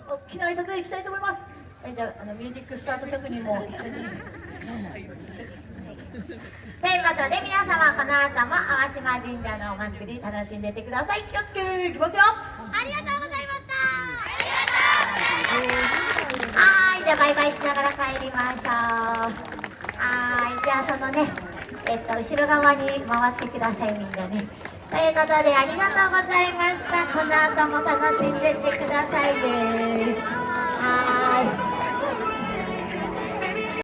大きな挨拶でいきたいと思います。じゃあ、ミュージックスタート職人も一緒に。ということで皆様、この後も淡島神社のお祭り楽しんでてください。気をつけいきますよ。ありがとうございました。はい、じゃあバイバイしながら帰りましょう。はい、じゃあそのね、後ろ側に回ってください、みんなね。ということでありがとうございました。この後も楽しんでってくださいね。